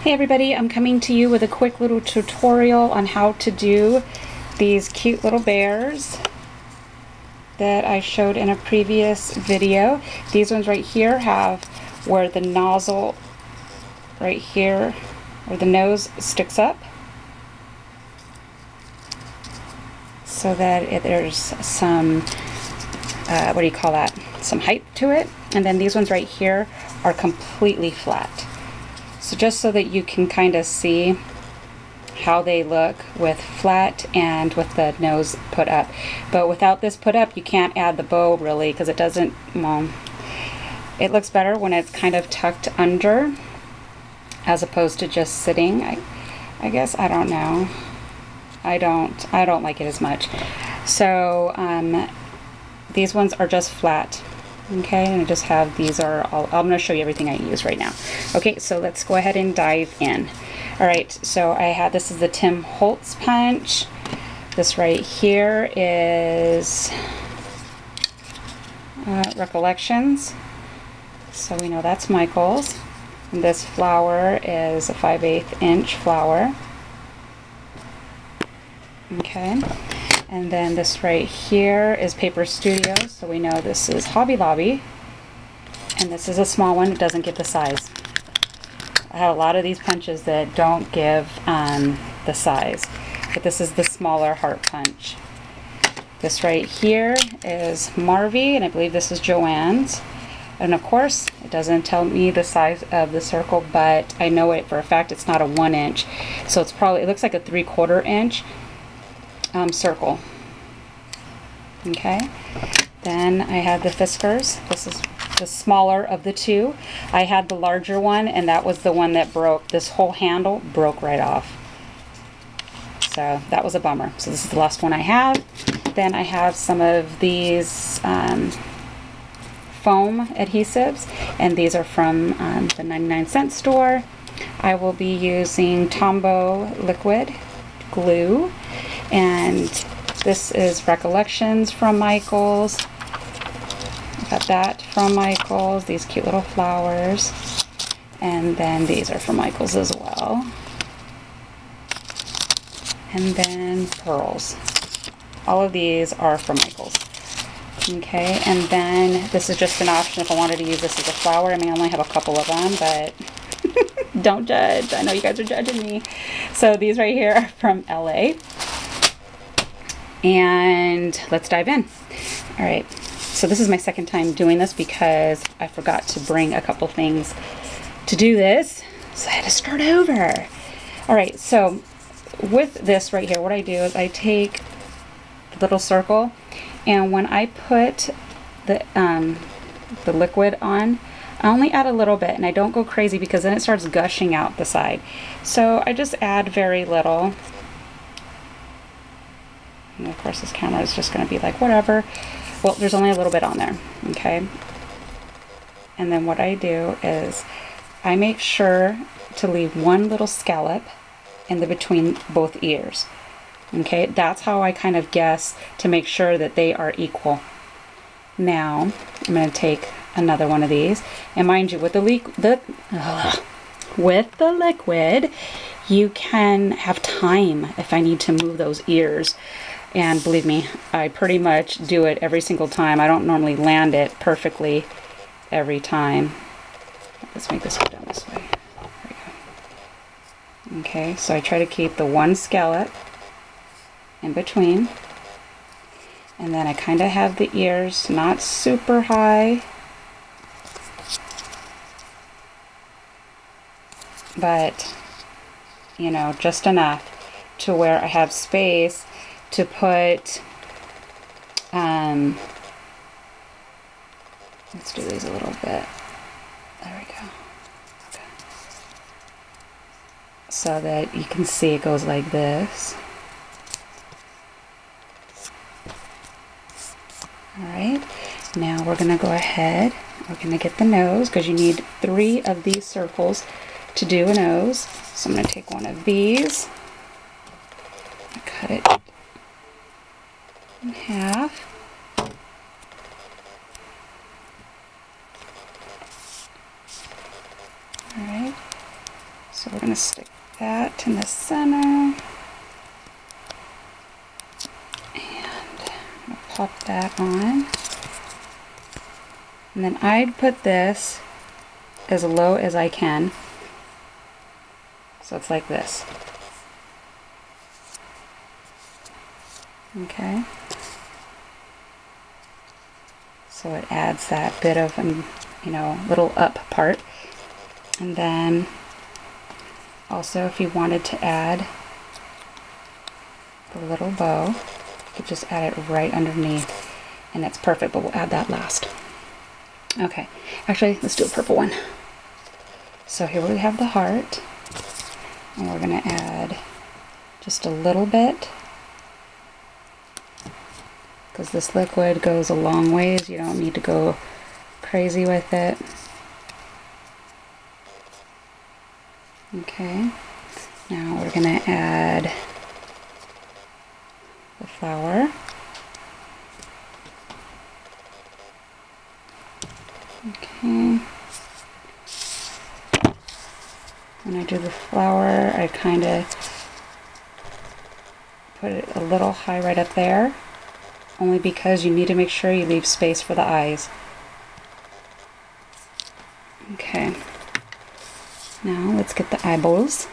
Hey everybody, I'm coming to you with a quick little tutorial on how to do these cute little bears that I showed in a previous video. These ones right here have where the nozzle right here, where the nose sticks up, so that there's some, what do you call that? Some height to it. And then these ones right here are completely flat. So just so that you can kind of see how they look with flat and with the nose put up. But without this put up, you can't add the bow really, because it doesn't, well, it looks better when it's kind of tucked under as opposed to just sitting. I guess, I don't know. I don't like it as much. So these ones are just flat. Okay, and I just have, these are all, I'm going to show you everything I use right now. Okay, so let's go ahead and dive in. Alright, so I have, this is the Tim Holtz punch. This right here is Recollections. So we know that's Michael's. And this flower is a 5/8 inch flower. Okay. And then this right here is Paper Studios, so we know this is Hobby Lobby. And this is a small one, it doesn't give the size. I have a lot of these punches that don't give the size, but this is the smaller heart punch. This right here is Marvy, and I believe this is Joann's. And of course, it doesn't tell me the size of the circle, but I know it for a fact it's not a 1 inch. So it's probably, it looks like a 3/4 inch. Circle. Okay, then I have the Fiskars. This is the smaller of the two. I had the larger one, and that was the one that broke. This whole handle broke right off, so that was a bummer. So this is the last one I have. Then I have some of these foam adhesives, and these are from the 99-cent store. I will be using Tombow liquid glue. And this is Recollections from Michael's. I got that from Michael's, these cute little flowers. And then these are from Michael's as well. And then pearls. All of these are from Michael's. Okay, and then this is just an option if I wanted to use this as a flower. I mean, I only have a couple of them, but don't judge. I know you guys are judging me. So these right here are from LA. And let's dive in. All right, so this is my second time doing this because I forgot to bring a couple things to do this, so I had to start over. All right, so with this right here, what I do is I take the little circle, and when I put the liquid on, I only add a little bit, and I don't go crazy because then it starts gushing out the side. So I just add very little. And of course this camera is just going to be like, whatever. Well, there's only a little bit on there, okay? And then what I do is I make sure to leave one little scallop in the between both ears. Okay, that's how I kind of guess to make sure that they are equal. Now, I'm going to take another one of these. And mind you, with the liquid, you can have time if I need to move those ears. And believe me, I pretty much do it every single time. I don't normally land it perfectly every time. Let's make this go down this way. There we go. Okay, so I try to keep the one scallop in between. And then I kind of have the ears not super high, but, you know, just enough to where I have space to put, let's do these a little bit. There we go. Okay. So that you can see it goes like this. Alright, now we're going to go ahead, we're going to get the nose, because you need 3 of these circles to do a nose. So I'm going to take one of these, cut it in half. So we're going to stick that in the center. And I'll pop that on. And then I'd put this as low as I can. So it's like this. Okay. So it adds that bit of, you know, little up part. And then also if you wanted to add the little bow, you could just add it right underneath and it's perfect, but we'll add that last. Okay, actually let's do a purple one. So here we have the heart and we're gonna add just a little bit because this liquid goes a long ways. You don't need to go crazy with it. Okay, now we're gonna add the flower. Okay, when I do the flower, I kind of put it a little high right up there, only because you need to make sure you leave space for the eyes. Okay, now let's get the eyeballs.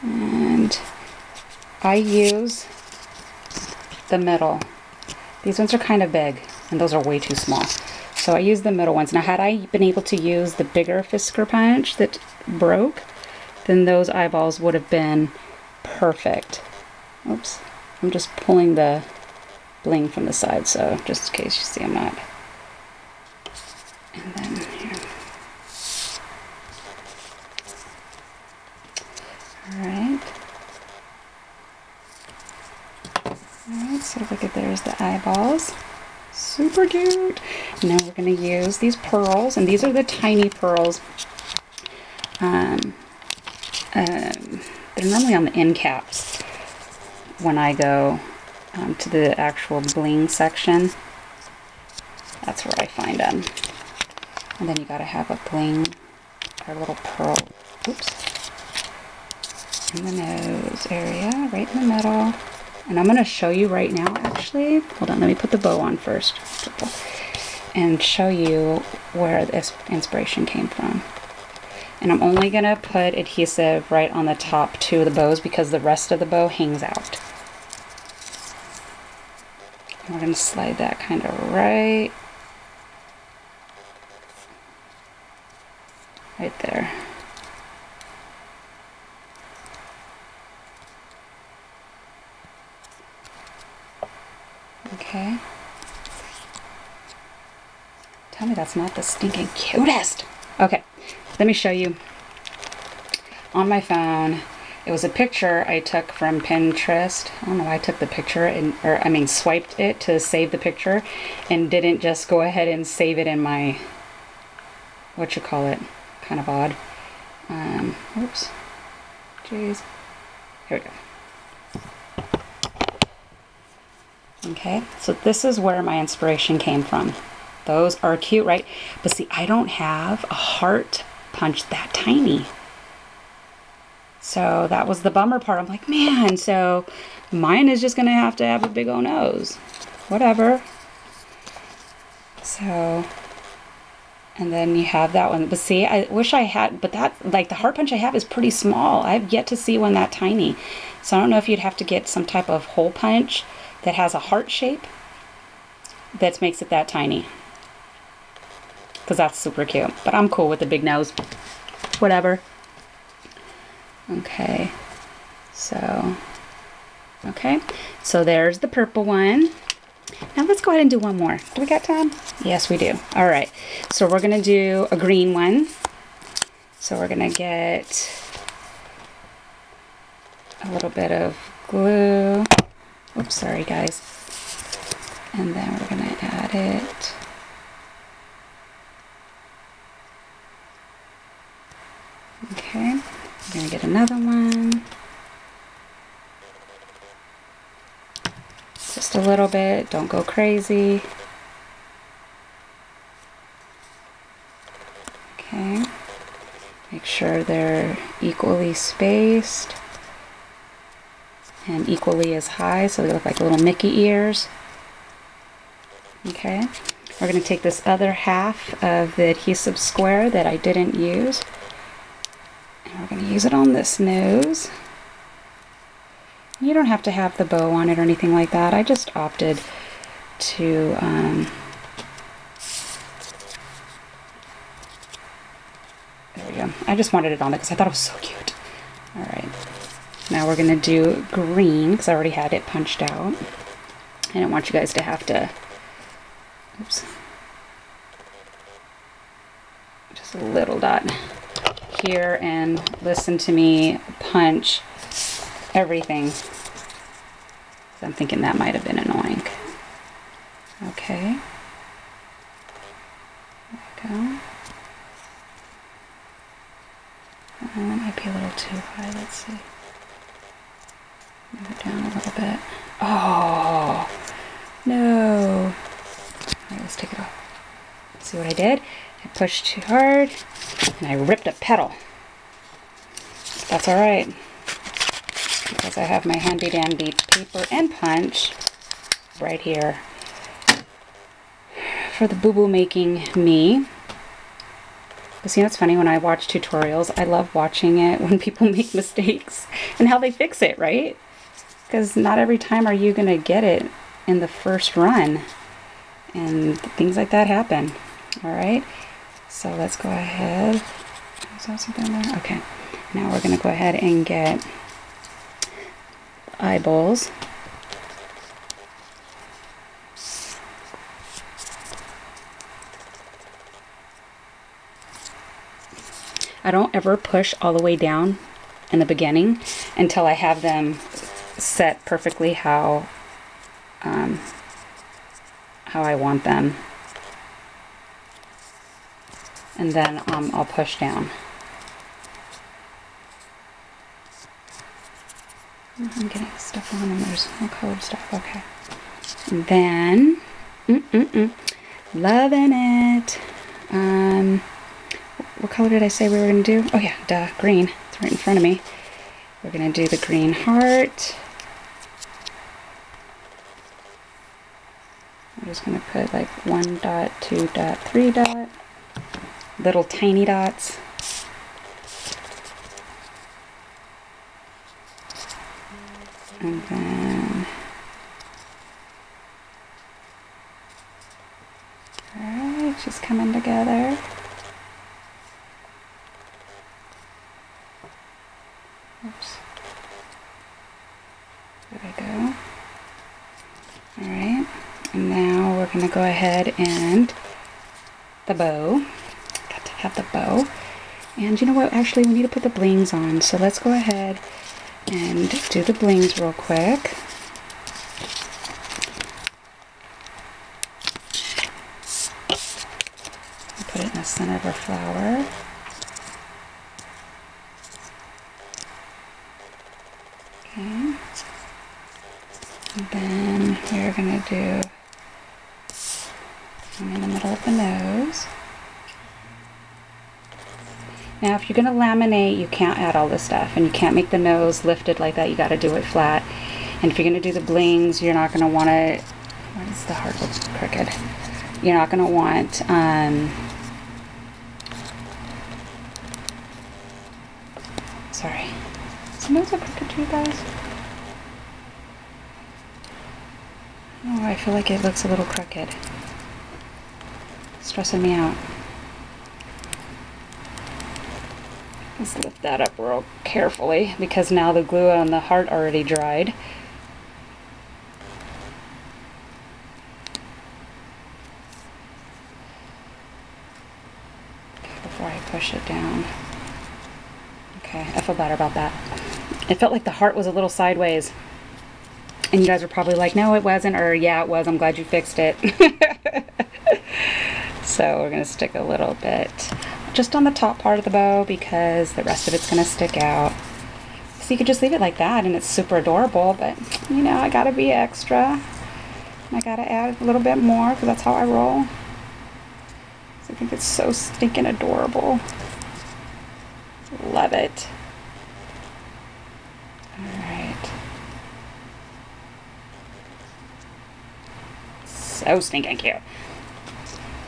And I use the middle. These ones are kind of big, and those are way too small. So I use the middle ones. Now, had I been able to use the bigger Fisker punch that broke, then those eyeballs would have been perfect. Oops, I'm just pulling the bling from the side, so just in case you see I'm not. And then here. Alright. Alright, so look at, there's the eyeballs. Super cute. Now we're going to use these pearls, and these are the tiny pearls. They're normally on the end caps when I go to the actual bling section. That's where I find them. And then you got to have a bling or a little pearl. Oops. In the nose area, right in the middle. And I'm going to show you right now, actually. Hold on, let me put the bow on first. Purple. And show you where this inspiration came from. And I'm only going to put adhesive right on the top two of the bows because the rest of the bow hangs out. And we're going to slide that kind of right there. Okay. Tell me that's not the stinking cutest. Okay, let me show you. On my phone, it was a picture I took from Pinterest. I don't know why I took the picture and, swiped it to save the picture and didn't just go ahead and save it in my, kind of odd. Oops. Jeez. Here we go. Okay, so this is where my inspiration came from. Those are cute, right? But see, I don't have a heart punch that tiny. So that was the bummer part. I'm like, man, so mine is just going to have a big old nose. Whatever. So, and then you have that one. But see, I wish I had, but that, like the heart punch I have is pretty small. I've yet to see one that tiny. So I don't know if you'd have to get some type of hole punch that has a heart shape that makes it that tiny. Because that's super cute. But I'm cool with the big nose. Whatever. Okay. So there's the purple one. Now let's go ahead and do one more. Do we got time? Yes, we do. All right. So we're going to do a green one. So we're going to get a little bit of glue. Oops, sorry guys. And then we're going to add it. Okay, I'm going to get another one. Just a little bit, don't go crazy. Okay, Make sure they're equally spaced and equally as high so they look like little Mickey ears. Okay, we're going to take this other half of the adhesive square that I didn't use, and we're going to use it on this nose. You don't have to have the bow on it or anything like that. I just opted to there we go. I just wanted it on it because I thought it was so cute. Alright, now we're going to do green because I already had it punched out. I didn't want you guys to have to, oops, just a little dot here and listen to me punch everything. So I'm thinking that might have been annoying. Okay. There we go. That might be a little too high. Let's see. Move it down a little bit. Oh, no. All right, let's take it off. See what I did? I pushed too hard and I ripped a petal. That's all right, because I have my handy dandy paper and punch right here for the boo-boo making me. Because you know, it's funny, when I watch tutorials, I love watching it when people make mistakes and how they fix it, right? Because not every time are you going to get it in the first run. And things like that happen. Alright, so let's go ahead. Is that something there? Okay, now we're going to go ahead and get eyeballs. I don't ever push all the way down in the beginning until I have them set perfectly how I want them, and then I'll push down. I'm getting stuff on and there's no colored stuff. Okay, and then loving it. What color did I say we were going to do? Oh yeah, duh, green. It's right in front of me. We're going to do the green heart. I'm just going to put like 1 dot, 2 dot, 3 dot. Little tiny dots. And then... Alright, just coming together. Oops. There we go. Alright, and now we're going to go ahead and the bow. Got to have the bow. And you know what? Actually, we need to put the blings on. So let's go ahead and do the blings real quick. I'll put it in the center of our flower. Okay. And then we're going to do one in the middle of the nose. Now if you're going to laminate, you can't add all this stuff, and you can't make the nose lifted like that. You got to do it flat. And if you're going to do the blings, you're not going to want to, why does the heart look crooked? You're not going to want, sorry. Does the nose look crooked to you guys? Oh, I feel like it looks a little crooked. It's stressing me out. Let's lift that up real carefully because now the glue on the heart already dried. Before I push it down. Okay, I feel better about that. It felt like the heart was a little sideways. And you guys are probably like, no it wasn't, or yeah it was, I'm glad you fixed it. So we're going to stick a little bit just on the top part of the bow because the rest of it's going to stick out. So you could just leave it like that and it's super adorable, but you know, I got to be extra. I got to add a little bit more because that's how I roll. So I think it's so stinking adorable. love it. Alright. So stinking cute.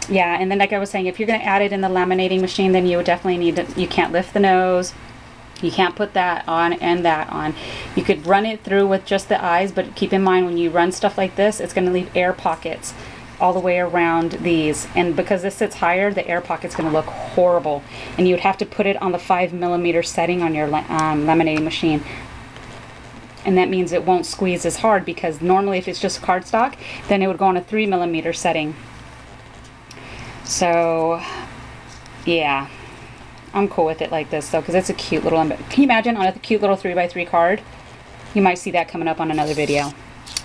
Yeah, and then like I was saying, if you're going to add it in the laminating machine, then you would definitely need to, you can't lift the nose. You can't put that on and that on. You could run it through with just the eyes, but keep in mind when you run stuff like this, it's going to leave air pockets all the way around these. And because this sits higher, the air pocket's going to look horrible. And you would have to put it on the 5mm setting on your laminating machine. And that means it won't squeeze as hard, because normally if it's just cardstock, then it would go on a 3mm setting. So, yeah, I'm cool with it like this though, because it's a cute little, can you imagine on a cute little 3x3 card? You might see that coming up on another video.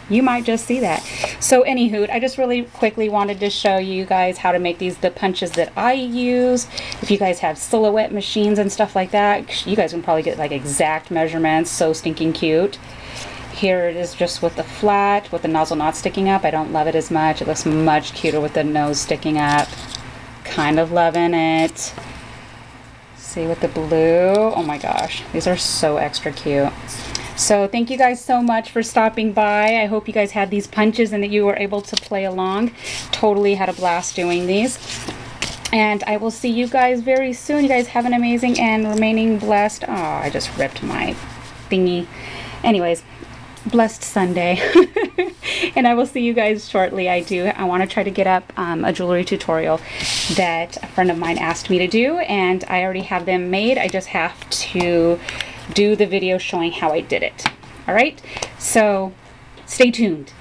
You might just see that. So anywho, I just really quickly wanted to show you guys how to make these, the punches that I use. If you guys have silhouette machines and stuff like that, you guys can probably get like exact measurements. So stinking cute. Here it is just with the flat, with the nozzle not sticking up. I don't love it as much. It looks much cuter with the nose sticking up. Kind of loving it. See with the blue. Oh my gosh, these are so extra cute. So thank you guys so much for stopping by. I hope you guys had these punches and that you were able to play along. Totally had a blast doing these. And I will see you guys very soon. You guys have an amazing and remaining blessed. Oh, I just ripped my thingy. Anyways, blessed Sunday. And I will see you guys shortly. I want to try to get up a jewelry tutorial that a friend of mine asked me to do, and I already have them made. I just have to do the video showing how I did it. All right, so stay tuned.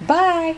Bye.